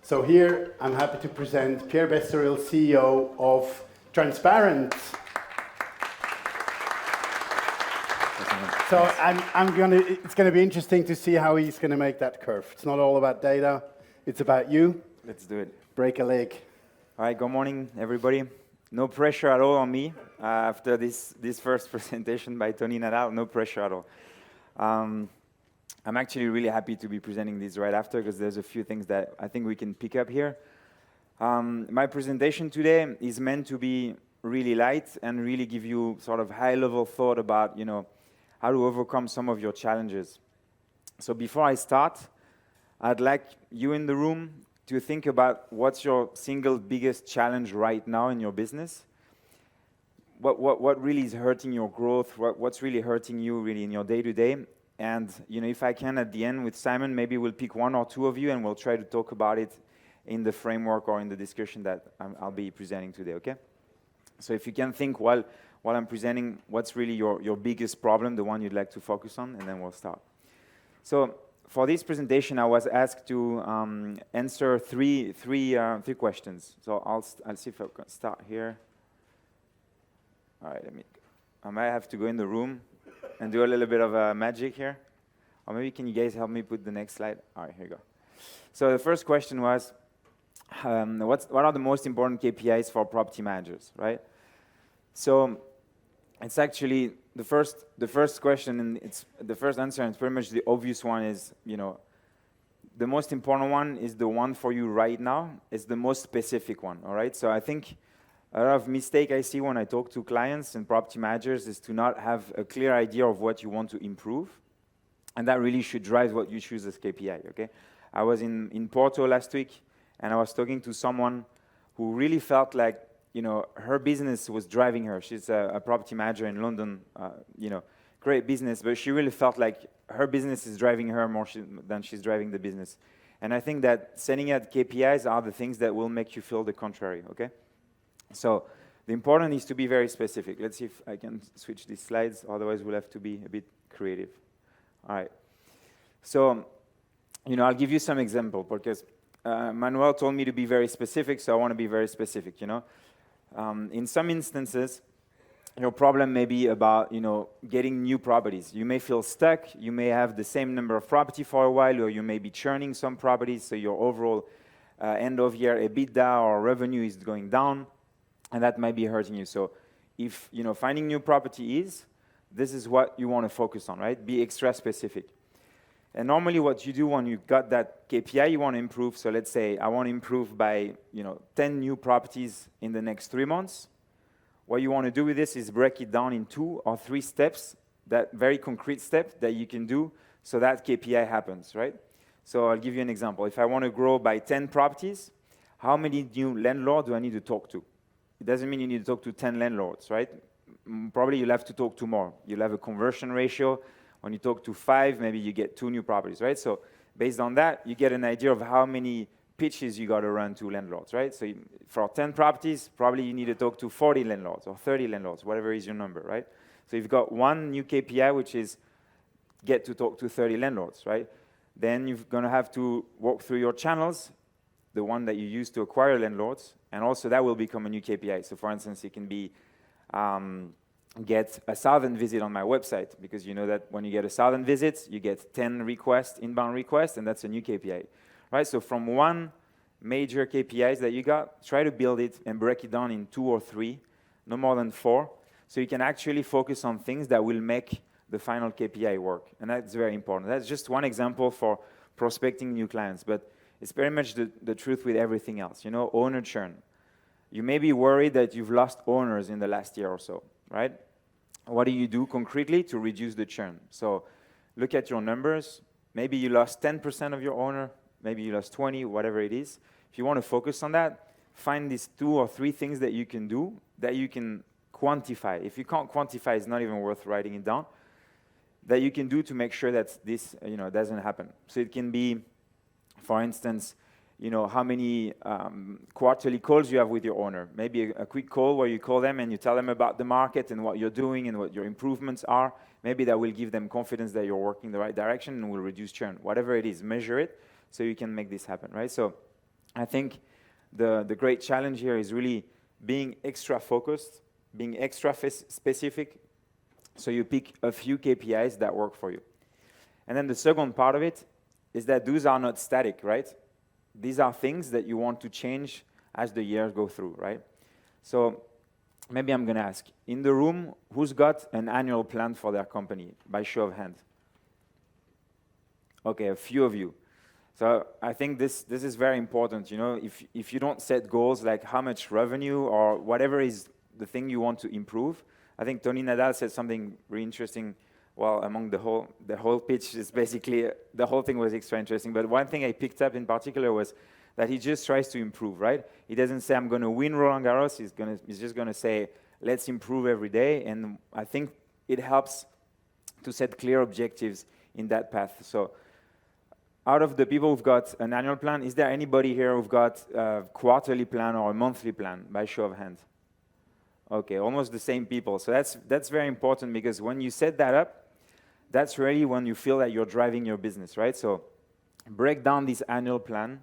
So here I'm happy to present Pierre Becerril, CEO of Transparent. So it's going to be interesting to see how he's going to make that curve. It's not all about data, it's about you. Let's do it. Break a leg. All right, good morning, everybody. No pressure at all on me after this first presentation by Tony Nadal. No pressure at all. I'm actually really happy to be presenting this right after because there's a few things that I think we can pick up here. My presentation today is meant to be really light and really give you sort of high-level thought about, how to overcome some of your challenges. So before I start, I'd like you in the room to think about what's your single biggest challenge right now in your business. What really is hurting your growth? What's really hurting you really in your day-to-day? And if I can, at the end with Simon, maybe we'll pick one or two of you and we'll try to talk about it in the framework or in the discussion that I'll be presenting today, okay? So if you can think while I'm presenting, what's really your biggest problem, the one you'd like to focus on, and then we'll start. So for this presentation, I was asked to answer three questions. So I'll see if I can start here. All right, I might have to go in the room and do a little bit of magic here. Or maybe can you guys help me put the next slide? All right, here you go. So the first question was, what are the most important KPIs for property managers, right? So it's actually the first question, and it's the first answer, and it's pretty much the obvious one is, the most important one is the one for you right now. It's the most specific one, all right? So I think a lot of mistake I see when I talk to clients and property managers is to not have a clear idea of what you want to improve, and that really should drive what you choose as KPI, okay? I was in Porto last week, and I was talking to someone who really felt like, her business was driving her. She's a property manager in London, great business, but she really felt like her business is driving her more than she's driving the business. And I think that setting out KPIs are the things that will make you feel the contrary, okay? So the important is to be very specific. Let's see if I can switch these slides, otherwise we'll have to be a bit creative. All right. So, I'll give you some example because Manuel told me to be very specific, so I want to be very specific, In some instances, your problem may be about, getting new properties. You may feel stuck, you may have the same number of property for a while, or you may be churning some properties, so your overall end of year EBITDA or revenue is going down, and that might be hurting you. So if, finding new property this is what you want to focus on, right? Be extra specific. And normally what you do when you've got that KPI you want to improve, so let's say I want to improve by 10 new properties in the next 3 months. What you want to do with this is break it down in 2 or 3 steps, that very concrete step that you can do so that KPI happens, right? So I'll give you an example. If I want to grow by 10 properties, how many new landlords do I need to talk to? It doesn't mean you need to talk to 10 landlords, right? Probably you'll have to talk to more. You'll have a conversion ratio. When you talk to 5, maybe you get 2 new properties, right? So based on that, you get an idea of how many pitches you got to run to landlords, right? So for 10 properties, probably you need to talk to 40 landlords or 30 landlords, whatever is your number, right? So you've got one new KPI, which is get to talk to 30 landlords, right? Then you're going to have to walk through your channels, the one that you use to acquire landlords, and also that will become a new KPI. So for instance, it can be get 1,000 visits on my website, because you know that when you get 1,000 visits, you get 10 requests, inbound requests, and that's a new KPI, right? So from one major KPIs that you got, try to build it and break it down in 2 or 3, no more than 4, so you can actually focus on things that will make the final KPI work, and that's very important. That's just one example for prospecting new clients, but it's very much the truth with everything else. Owner churn. You may be worried that you've lost owners in the last year or so, right? What do you do concretely to reduce the churn? So look at your numbers. Maybe you lost 10% of your owner, maybe you lost 20, whatever it is. If you want to focus on that, find these 2 or 3 things that you can do that you can quantify. If you can't quantify, it's not even worth writing it down, that you can do to make sure that this doesn't happen. So it can be, for instance, how many quarterly calls you have with your owner. Maybe a quick call where you call them and you tell them about the market and what you're doing and what your improvements are. Maybe that will give them confidence that you're working the right direction and will reduce churn. Whatever it is, measure it so you can make this happen, right? So I think the great challenge here is really being extra focused, being extra specific, so you pick a few KPIs that work for you. And then the second part of it is that those are not static, right? These are things that you want to change as the years go through, right? So maybe I'm going to ask, in the room, who's got an annual plan for their company, by show of hands? Okay, a few of you. So I think this is very important. You know, if you don't set goals like how much revenue or whatever is the thing you want to improve, I think Tony Nadal said something really interesting. Well, among the whole pitch is basically the whole thing was extra interesting. But one thing I picked up in particular was that he just tries to improve, right? He doesn't say I'm going to win Roland Garros. He's just going to say let's improve every day. And I think it helps to set clear objectives in that path. So out of the people who've got an annual plan, is there anybody here who've got a quarterly plan or a monthly plan, by show of hands? Okay, almost the same people. So that's very important, because when you set that up, that's really when you feel that you're driving your business, right? So break down this annual plan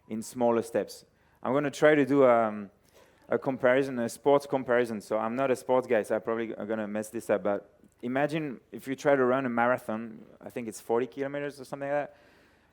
in smaller steps. I'm going to try to do a comparison, a sports comparison. So I'm not a sports guy, so I'm probably going to mess this up. But imagine if you try to run a marathon, I think it's 40 kilometers or something like that.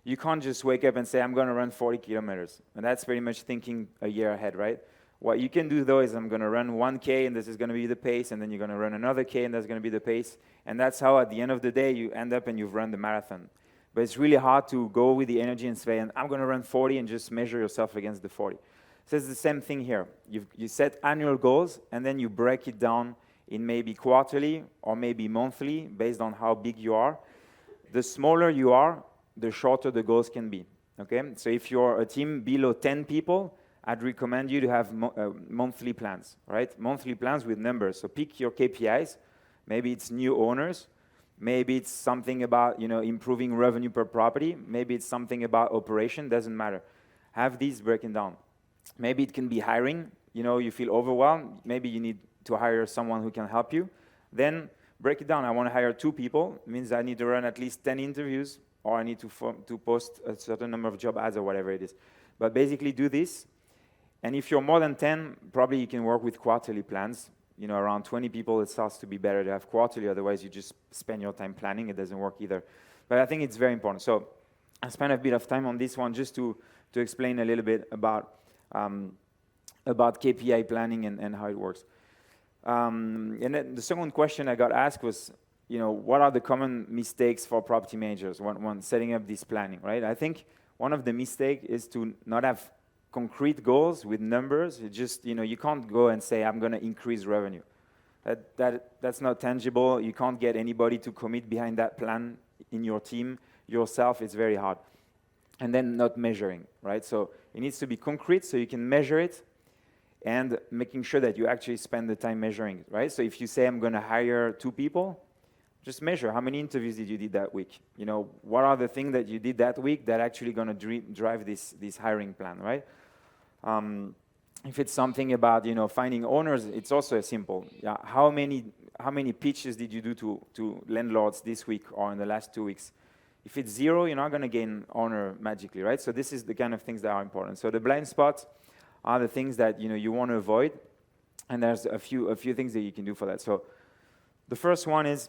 You can't just wake up and say, I'm going to run 40 kilometers. And that's pretty much thinking a year ahead, right? What you can do, though, is I'm going to run 1K, and this is going to be the pace, and then you're going to run another K, and that's going to be the pace. And that's how, at the end of the day, you end up and you've run the marathon. But it's really hard to go with the energy and say, I'm going to run 40 and just measure yourself against the 40. So it's the same thing here. You set annual goals, and then you break it down in maybe quarterly or maybe monthly, based on how big you are. The smaller you are, the shorter the goals can be. Okay? So if you're a team below 10 people, I'd recommend you to have monthly plans, right? Monthly plans with numbers. So pick your KPIs. Maybe it's new owners. Maybe it's something about, improving revenue per property. Maybe it's something about operation. Doesn't matter. Have these broken down. Maybe it can be hiring. You feel overwhelmed. Maybe you need to hire someone who can help you. Then break it down. I want to hire 2 people. It means I need to run at least 10 interviews, or I need to post a certain number of job ads or whatever it is. But basically do this. And if you're more than 10, probably you can work with quarterly plans. Around 20 people, it starts to be better to have quarterly. Otherwise, you just spend your time planning. It doesn't work either. But I think it's very important. So I spent a bit of time on this one just to explain a little bit about KPI planning and how it works. And then the second question I got asked was, what are the common mistakes for property managers when setting up this planning, right? I think one of the mistakes is to not have concrete goals with numbers. It just, you can't go and say, I'm going to increase revenue. That's not tangible. You can't get anybody to commit behind that plan in your team. Yourself, it's very hard. And then not measuring, right? So it needs to be concrete so you can measure it, and making sure that you actually spend the time measuring it, right? So if you say, I'm going to hire 2 people, just measure how many interviews did you did that week. What are the things that you did that week that actually going to drive this hiring plan, right? If it's something about finding owners, it's also simple. Yeah, how many pitches did you do to landlords this week or in the last 2 weeks? If it's 0, you're not going to gain owner magically, right? So this is the kind of things that are important. So the blind spots are the things that you want to avoid, and there's a few things that you can do for that. So the first one is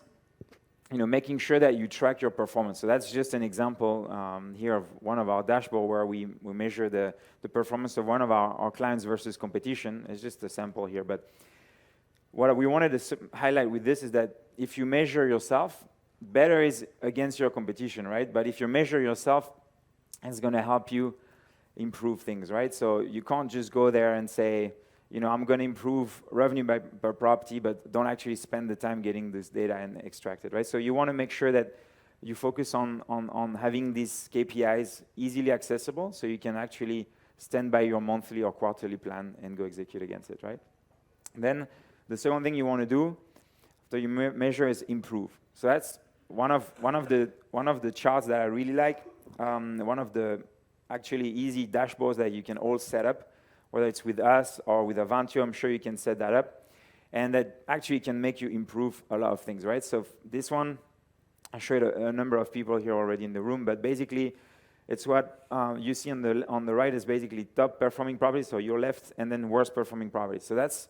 making sure that you track your performance. So that's just an example here of one of our dashboard where we measure the performance of one of our clients versus competition. It's just a sample here. But what we wanted to highlight with this is that if you measure yourself, better is against your competition, right? But if you measure yourself, it's going to help you improve things, right? So you can't just go there and say, I'm going to improve revenue per property, but don't actually spend the time getting this data and extract it, right? So you want to make sure that you focus on having these KPIs easily accessible, so you can actually stand by your monthly or quarterly plan and go execute against it, right? Then the second thing you want to do after you measure is improve. So that's one of the charts that I really like. One of the actually easy dashboards that you can all set up, whether it's with us or with Avantio. I'm sure you can set that up, and that actually can make you improve a lot of things, right? So this one, I showed a number of people here already in the room, but basically It's what you see on the right is basically top performing properties, so your left, and then worst performing properties. So that's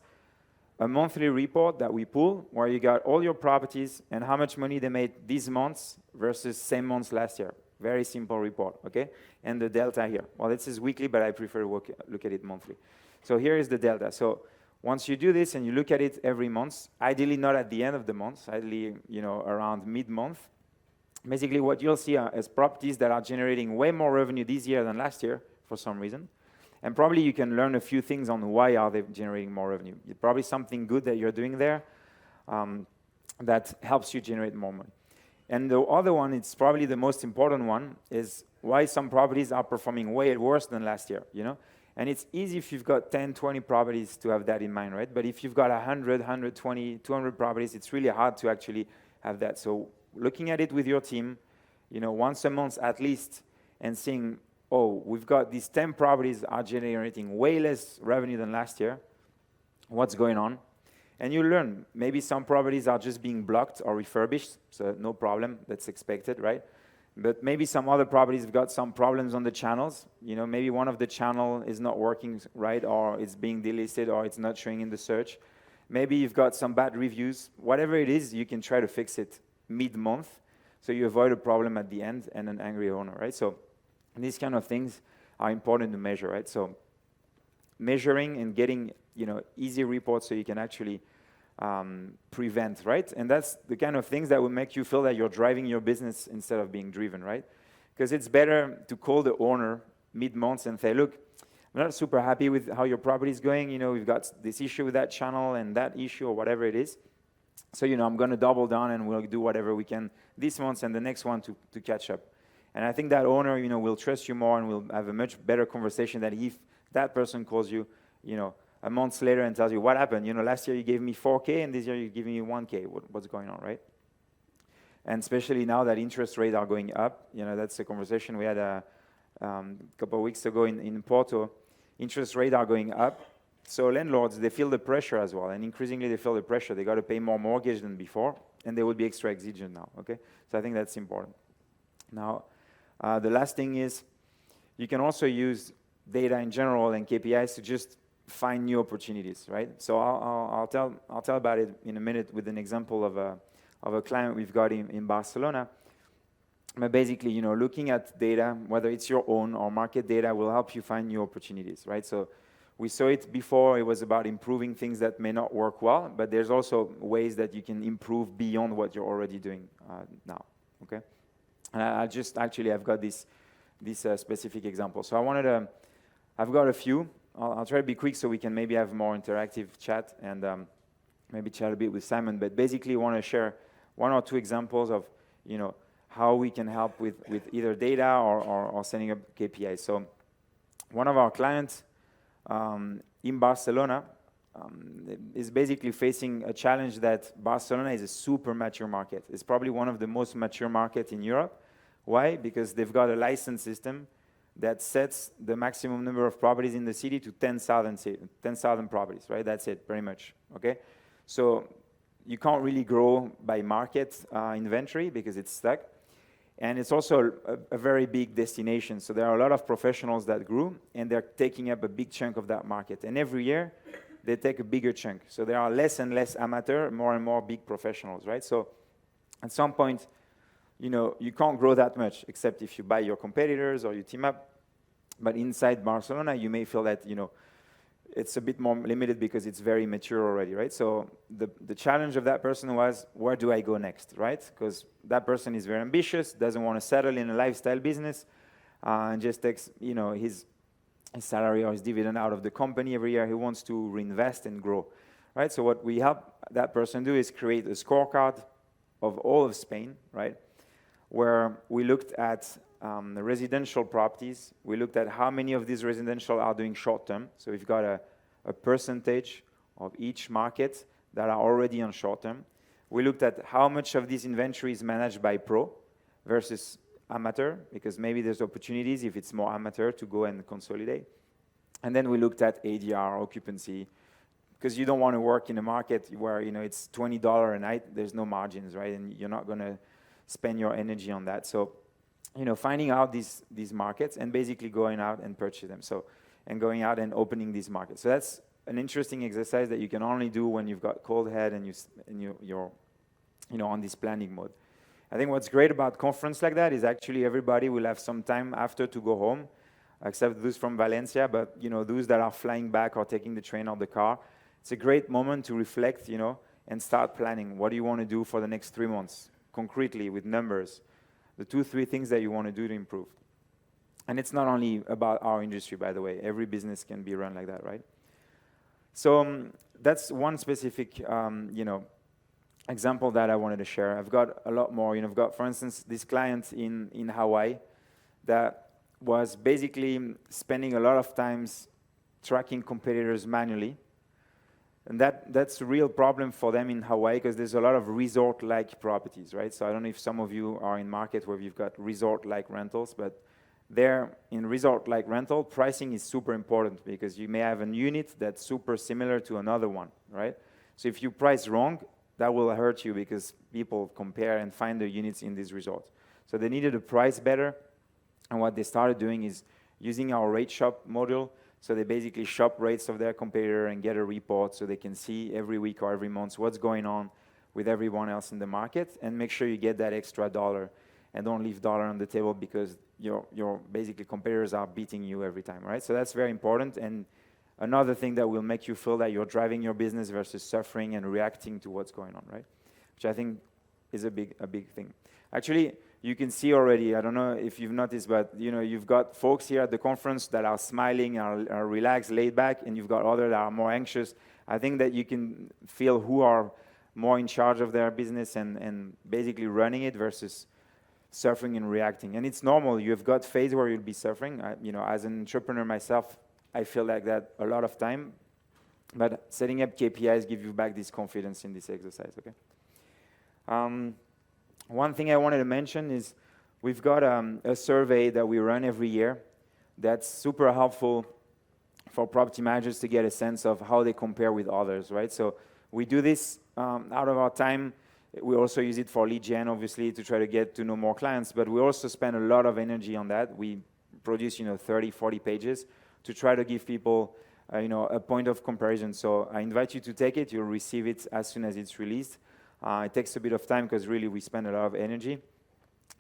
a monthly report that we pull where you got all your properties and how much money they made these months versus same months last year. Very simple report, okay? And the delta here. Well, this is weekly, but I prefer to look at it monthly. So here is the delta. So once you do this and you look at it every month, ideally not at the end of the month, ideally, around mid-month, basically what you'll see is properties that are generating way more revenue this year than last year for some reason. And probably you can learn a few things on why are they generating more revenue. It's probably something good that you're doing there that helps you generate more money. And the other one, it's probably the most important one, is why some properties are performing way worse than last year, And it's easy if you've got 10, 20 properties to have that in mind, right? But if you've got 100, 120, 200 properties, it's really hard to actually have that. So looking at it with your team, once a month at least, and seeing, oh, we've got these 10 properties are generating way less revenue than last year. What's going on? And you learn, maybe some properties are just being blocked or refurbished, so no problem, that's expected, right? But maybe some other properties have got some problems on the channels. Maybe one of the channel is not working right, or it's being delisted, or it's not showing in the search. Maybe you've got some bad reviews. Whatever it is, you can try to fix it mid-month, so you avoid a problem at the end and an angry owner, right? So these kind of things are important to measure, right? So measuring and getting, easy reports so you can actually prevent, right? And that's the kind of things that will make you feel that you're driving your business instead of being driven, right? Because it's better to call the owner mid-month and say, look, I'm not super happy with how your property is going. We've got this issue with that channel and that issue or whatever it is. So, I'm going to double down and we'll do whatever we can this month and the next one to catch up. And I think that owner, will trust you more and will have a much better conversation than if that person calls you, a month later and tells you what happened. Last year you gave me 4K and this year you're giving me 1K. What's going on, right? And especially now that interest rates are going up, that's a conversation we had a couple of weeks ago in Porto. Interest rates are going up. So landlords, they feel the pressure as well. And increasingly they feel the pressure. They got to pay more mortgage than before. And they will be extra exigent now, okay? So I think that's important. Now, the last thing is you can also use data in general and KPIs to just find new opportunities, right? So I'll tell about it in a minute with an example of a client we've got in Barcelona. But basically, looking at data, whether it's your own or market data, will help you find new opportunities, right? So we saw it before. It was about improving things that may not work well, but there's also ways that you can improve beyond what you're already doing now, okay? And I've got this specific example. So I've got a few. I'll try to be quick so we can maybe have more interactive chat and maybe chat a bit with Simon. But basically, I want to share one or two examples of, how we can help with either data or setting up KPIs. So one of our clients in Barcelona is basically facing a challenge that Barcelona is a super mature market. It's probably one of the most mature markets in Europe. Why? Because they've got a license system that sets the maximum number of properties in the city to 10,000 properties, right? That's it, pretty much, okay? So you can't really grow by market inventory because it's stuck. And it's also a very big destination. So there are a lot of professionals that grew, and they're taking up a big chunk of that market. And every year, they take a bigger chunk. So there are less and less amateur, more and more big professionals, right? So at some point, you can't grow that much, except if you buy your competitors or you team up. But inside Barcelona, you may feel that, it's a bit more limited because it's very mature already, right? So the challenge of that person was, where do I go next, right? Because that person is very ambitious, doesn't want to settle in a lifestyle business, and just takes, his salary or his dividend out of the company every year. He wants to reinvest and grow, right? So what we help that person do is create a scorecard of all of Spain, right? Where we looked at the residential properties. We looked at how many of these residential are doing short-term. So we've got a percentage of each market that are already on short-term. We looked at how much of this inventory is managed by pro versus amateur, because maybe there's opportunities if it's more amateur to go and consolidate. And then we looked at ADR, occupancy, because you don't want to work in a market where it's $20 a night. There's no margins, right? And you're not going to spend your energy on that. So finding out these markets and basically going out and purchase them. So, and going out and opening these markets. So that's an interesting exercise that you can only do when you've got cold head and you're on this planning mode. I think what's great about conference like that is actually everybody will have some time after to go home, except those from Valencia, but those that are flying back or taking the train or the car. It's a great moment to reflect, and start planning. What do you want to do for the next 3 months, concretely with numbers? The 2-3 things that you want to do to improve. And it's not only about our industry, by the way. Every business can be run like that, right? So that's one specific, example that I wanted to share. I've got a lot more. I've got, for instance, this client in Hawaii that was basically spending a lot of times tracking competitors manually. And that's a real problem for them in Hawaii because there's a lot of resort-like properties, right? So I don't know if some of you are in market where you've got resort-like rentals, but there in resort-like rental, pricing is super important because you may have a unit that's super similar to another one, right? So if you price wrong, that will hurt you because people compare and find the units in these resorts. So they needed to price better, and what they started doing is using our rate shop module. So they basically shop rates of their competitor and get a report so they can see every week or every month what's going on with everyone else in the market and make sure you get that extra dollar and don't leave dollar on the table because your basically competitors are beating you every time, right? So that's very important. And another thing that will make you feel that you're driving your business versus suffering and reacting to what's going on, right? Which I think is a big thing. Actually, you can see already, I don't know if you've noticed, but you've got folks here at the conference that are smiling, are relaxed, laid back, and you've got others that are more anxious. I think that you can feel who are more in charge of their business and basically running it versus suffering and reacting. And it's normal. You've got phase where you'll be suffering. As an entrepreneur myself, I feel like that a lot of time. But setting up KPIs give you back this confidence in this exercise, okay? One thing I wanted to mention is we've got a survey that we run every year that's super helpful for property managers to get a sense of how they compare with others, right? So we do this out of our time. We also use it for lead gen, obviously, to try to get to know more clients, but we also spend a lot of energy on that. We produce, 30, 40 pages to try to give people, a point of comparison. So I invite you to take it. You'll receive it as soon as it's released. It takes a bit of time because really we spend a lot of energy.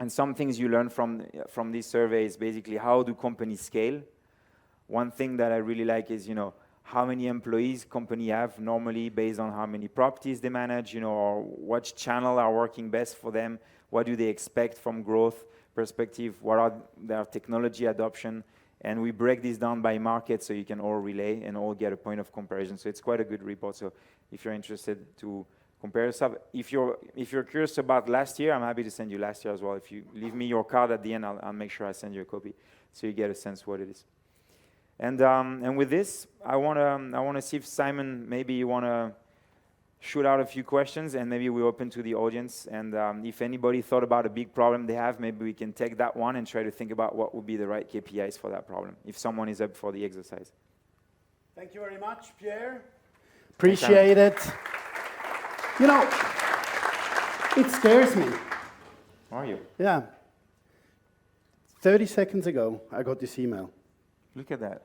And some things you learn from this survey is basically how do companies scale. One thing that I really like is, how many employees company have normally based on how many properties they manage, or what channel are working best for them, what do they expect from growth perspective, what are their technology adoption, and we break this down by market so you can all relay and all get a point of comparison. So it's quite a good report. So if you're interested to compare yourself. If you're curious about last year, I'm happy to send you last year as well. If you leave me your card at the end, I'll make sure I send you a copy so you get a sense what it is. And with this, I wanna see if Simon, maybe you wanna shoot out a few questions, and maybe we open to the audience. And if anybody thought about a big problem they have, maybe we can take that one and try to think about what would be the right KPIs for that problem. If someone is up for the exercise. Thank you very much, Pierre. Appreciate it. It scares me. How are you? Yeah. 30 seconds ago, I got this email. Look at that.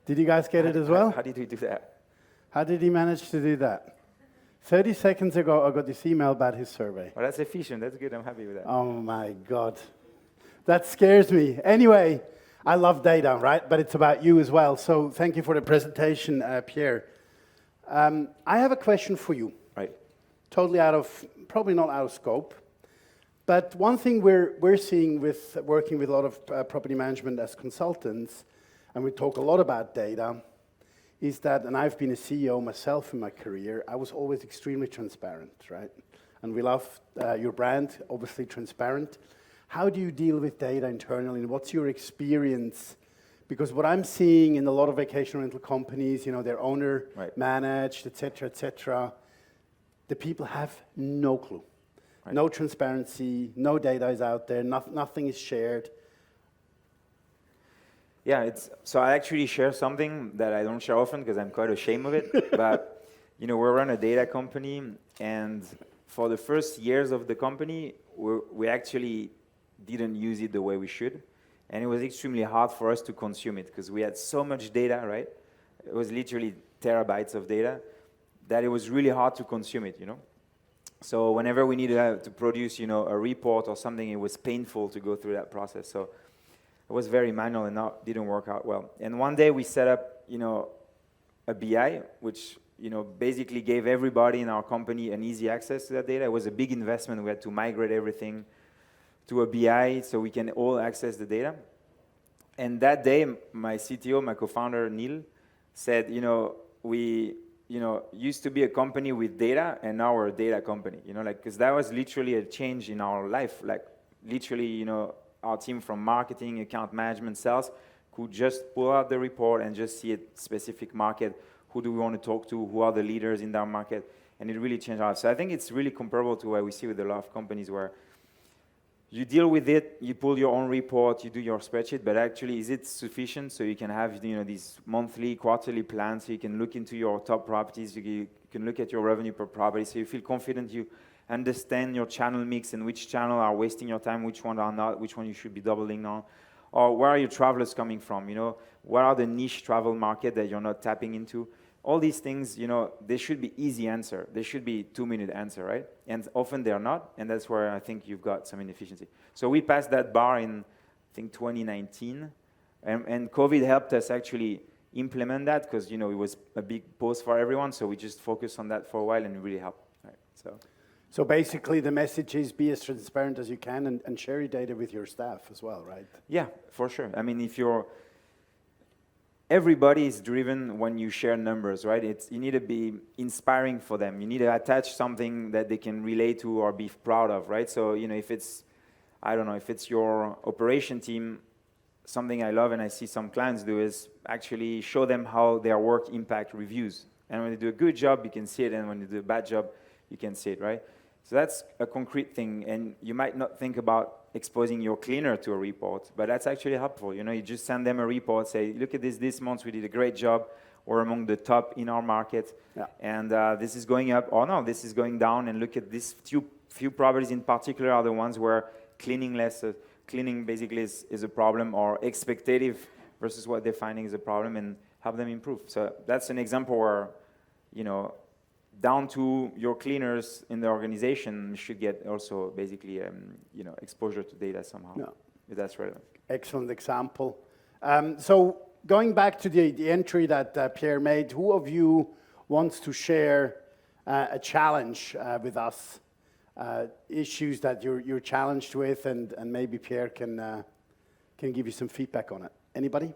Did you guys get it as well? How did we do that? How did he manage to do that? 30 seconds ago, I got this email about his survey. Well, that's efficient. That's good. I'm happy with that. Oh, my God. That scares me. Anyway, I love data, right? But it's about you as well. So thank you for the presentation, Pierre. I have a question for you. Right. Totally probably not out of scope. But one thing we're seeing with working with a lot of property management as consultants, and we talk a lot about data, is that, and I've been a CEO myself in my career, I was always extremely transparent, right? And we love your brand, obviously transparent. How do you deal with data internally, and what's your experience? Because what I'm seeing in a lot of vacation rental companies, they're owner managed, et cetera, the people have no clue. Right. No transparency, no data is out there, nothing is shared. Yeah, so I actually share something that I don't share often because I'm quite ashamed of it. But, we run a data company, and for the first years of the company, we actually didn't use it the way we should. And it was extremely hard for us to consume it because we had so much data, right? It was literally terabytes of data that it was really hard to consume it, you know? So whenever we needed to produce, you know, a report or something, it was painful to go through that process. So it was very manual and that didn't work out well. And one day we set up, you know, a BI, which, you know, basically gave everybody in our company an easy access to that data. It was a big investment. We had to migrate everything to a BI so we can all access the data. And that day, my CTO, my co-founder, Neil, said, you know, we, you know, used to be a company with data, and now we're a data company, you know, like, because that was literally a change in our life. Like, literally, you know, our team from marketing, account management, sales, could just pull out the report and just see a specific market. Who do we want to talk to? Who are the leaders in that market? And it really changed our life. So I think it's really comparable to what we see with a lot of companies where you deal with it, you pull your own report, you do your spreadsheet, but actually, is it sufficient so you can have, you know, these monthly, quarterly plans, so you can look into your top properties, you can look at your revenue per property, so you feel confident, you understand your channel mix and which channel are wasting your time, which one are not, which one you should be doubling on, or where are your travelers coming from, you know, what are the niche travel market that you're not tapping into? All these things, you know, they should be easy answer. They should be 2-minute answer, right? And often they're not, and that's where I think you've got some inefficiency. So we passed that bar in, I think, 2019, and COVID helped us actually implement that because, you know, it was a big pause for everyone, so we just focused on that for a while, and it really helped, right? So basically the message is be as transparent as you can and share your data with your staff as well, right? Yeah, for sure. I mean, everybody is driven when you share numbers, right? You need to be inspiring for them. You need to attach something that they can relate to or be proud of, right? So, you know, if it's, I don't know, if it's your operation team, something I love and I see some clients do is actually show them how their work impact reviews. And when they do a good job, you can see it, and when they do a bad job, you can see it, right? So that's a concrete thing, and you might not think about exposing your cleaner to a report, but that's actually helpful. You know, you just send them a report, say, look at this month we did a great job, we're among the top in our market, and this is going up, or no, this is going down, and look at these few properties in particular are the ones where cleaning basically is a problem, or expectative versus what they're finding is a problem, and help them improve. So that's an example where, you know, down to your cleaners in the organization should get also basically, you know, exposure to data somehow, if that's relevant. Excellent example. So going back to the entry that Pierre made, who of you wants to share a challenge with us, issues that you're challenged with, and maybe Pierre can give you some feedback on it. Anybody?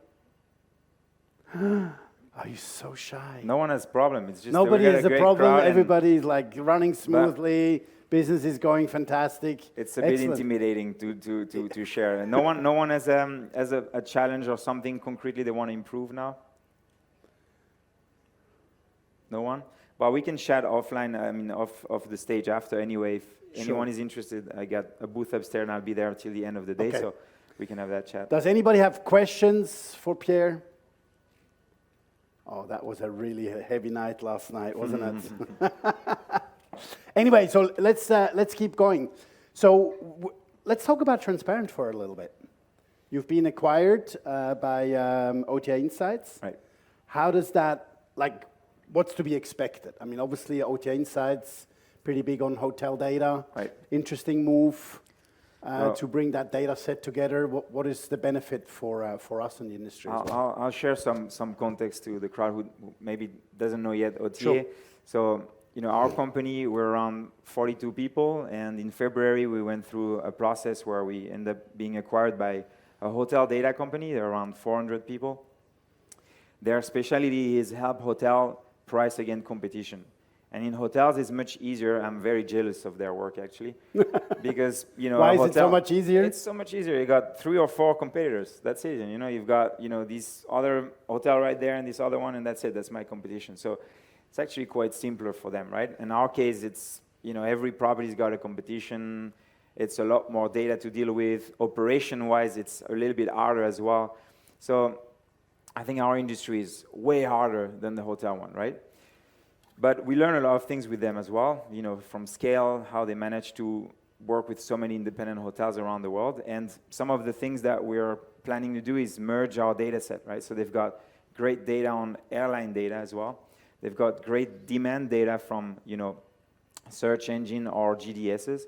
Are you so shy? No one has a problem. It's just nobody has a problem. Everybody's like running smoothly. Business is going fantastic. It's a bit intimidating to share. And no one has a challenge or something concretely they want to improve now. No one. But we can chat offline. I mean, off the stage after anyway. If anyone is interested, I got a booth upstairs, and I'll be there till the end of the day, so we can have that chat. Does anybody have questions for Pierre? Oh, that was a really heavy night last night, wasn't it? Anyway, so let's keep going. So let's talk about transparent for a little bit. You've been acquired by OTA Insights. Right. How does that, like, what's to be expected? I mean, obviously, OTA Insights, pretty big on hotel data. Right. Interesting move to bring that data set together. What is the benefit for us in the industry as well? I'll share some context to the crowd who maybe doesn't know yet OTA. Sure. So, you know, our company, we're around 42 people, and in February we went through a process where we ended up being acquired by a hotel data company. They're around 400 people. Their specialty is help hotel price against competition. And in hotels, it's much easier. I'm very jealous of their work, actually, because, you know, why is it so much easier? It's so much easier. You got 3 or 4 competitors. That's it. And, you know, you've got, you know, this other hotel right there and this other one, and that's it. That's my competition. So it's actually quite simpler for them, right? In our case, it's, you know, every property's got a competition. It's a lot more data to deal with. Operation-wise, it's a little bit harder as well. So I think our industry is way harder than the hotel one, right? But we learn a lot of things with them as well, you know, from scale, how they manage to work with so many independent hotels around the world. And some of the things that we're planning to do is merge our data set, right? So they've got great data on airline data as well. They've got great demand data from, search engine or GDSs.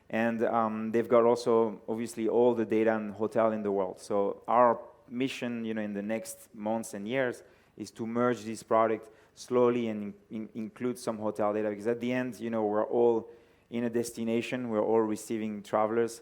And they've got also, obviously, all the data on hotel in the world. So our mission, in the next months and years is to merge this product slowly and include some hotel data. Because at the end, we're all in a destination, we're all receiving travelers.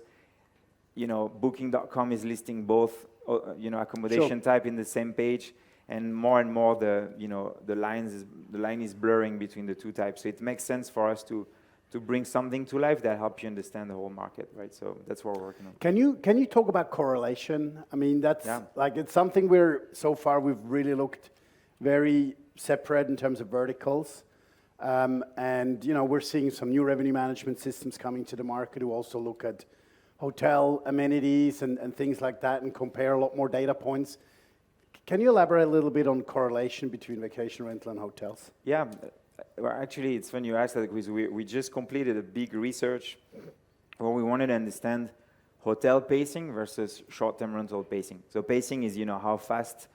Booking.com is listing both, accommodation type in the same page. And more the line is blurring between the two types. So it makes sense for us to bring something to life that helps you understand the whole market, right? So that's what we're working on. Can you talk about correlation? I mean, that's it's something so far we've really looked very separate in terms of verticals. And we're seeing some new revenue management systems coming to the market who also look at hotel amenities and things like that and compare a lot more data points. Can you elaborate a little bit on correlation between vacation rental and hotels? Yeah, well, actually, it's funny you asked that because we just completed a big research where we wanted to understand hotel pacing versus short-term rental pacing. So pacing is, how fast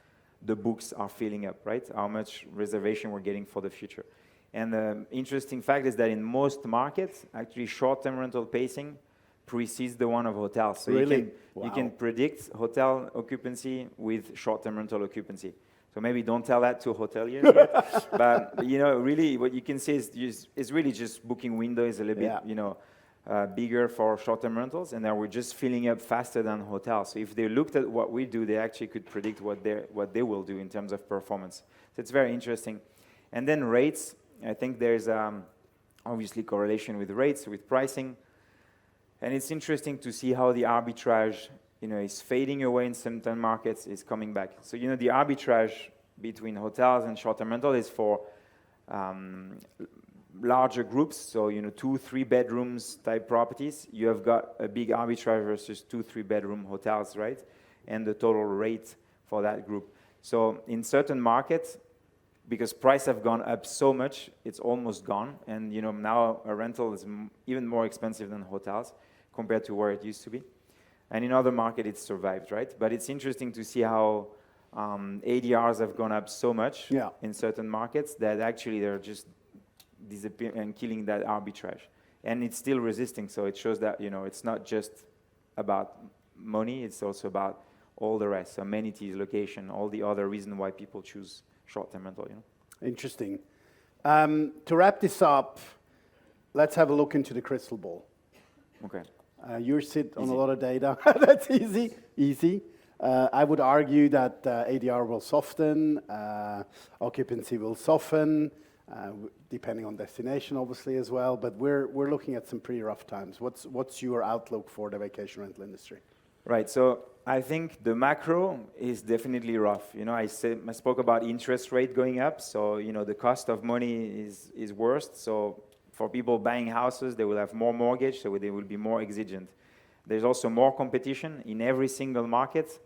the books are filling up, right? How much reservation we're getting for the future. And the interesting fact is that in most markets, actually short-term rental pacing precedes the one of hotels. So really? You can predict hotel occupancy with short-term rental occupancy. So maybe don't tell that to hoteliers yet. But, really what you can say is really just booking window is a little bit, bigger for short-term rentals, and then we're just filling up faster than hotels. So if they looked at what we do, they actually could predict what they will do in terms of performance. So it's very interesting. And then rates, I think there's obviously correlation with rates, with pricing. And it's interesting to see how the arbitrage, is fading away in certain markets, is coming back. So, the arbitrage between hotels and short-term rental is for larger groups. So, 2-3 bedrooms type properties. You have got a big arbitrage versus 2-3 bedroom hotels, right? And the total rate for that group. So, in certain markets, because prices have gone up so much, it's almost gone. And now a rental is even more expensive than hotels compared to where it used to be. And in other markets, it's survived, right? But it's interesting to see how ADRs have gone up so much in certain markets that actually they're just disappearing and killing that arbitrage. And it's still resisting, so it shows that it's not just about money, it's also about all the rest, amenities, location, all the other reasons why people choose short-term rental. Interesting. To wrap this up, let's have a look into the crystal ball. Okay. You sit on a lot of data. That's easy. I would argue that ADR will soften, occupancy will soften, depending on destination, obviously, as well. But we're looking at some pretty rough times. What's your outlook for the vacation rental industry? Right. So I think the macro is definitely rough. I spoke about interest rate going up. So the cost of money is worse. So for people buying houses, they will have more mortgage, so they will be more exigent. There's also more competition. In every single market,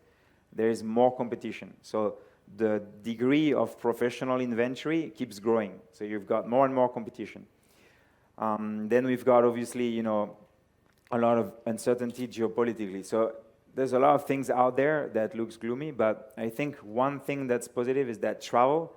there is more competition. So the degree of professional inventory keeps growing. So you've got more and more competition. Then we've got, obviously, a lot of uncertainty geopolitically. So there's a lot of things out there that looks gloomy, but I think one thing that's positive is that travel,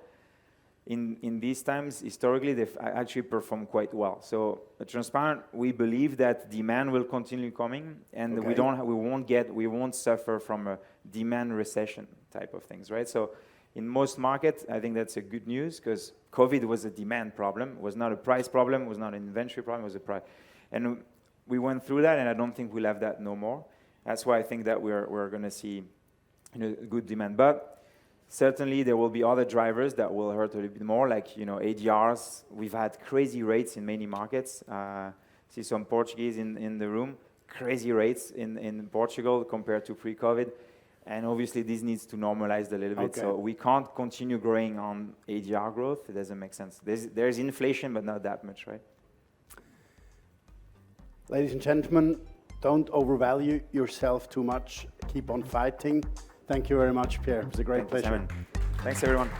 in these times, historically, they've actually performed quite well. So transparent, we believe that demand will continue coming, and we won't suffer from a demand recession type of things, right? So in most markets, I think that's a good news because COVID was a demand problem, was not a price problem, was not an inventory problem, it was a price. And we went through that, and I don't think we'll have that no more. That's why I think that we're going to see good demand. But certainly, there will be other drivers that will hurt a little bit more, like ADRs. We've had crazy rates in many markets. See some Portuguese in the room. Crazy rates in Portugal compared to pre-COVID. And obviously, this needs to normalize a little bit. Okay. So we can't continue growing on ADR growth. It doesn't make sense. There's inflation, but not that much, right? Ladies and gentlemen, don't overvalue yourself too much. Keep on fighting. Thank you very much, Pierre. It was a great pleasure. Thanks, everyone.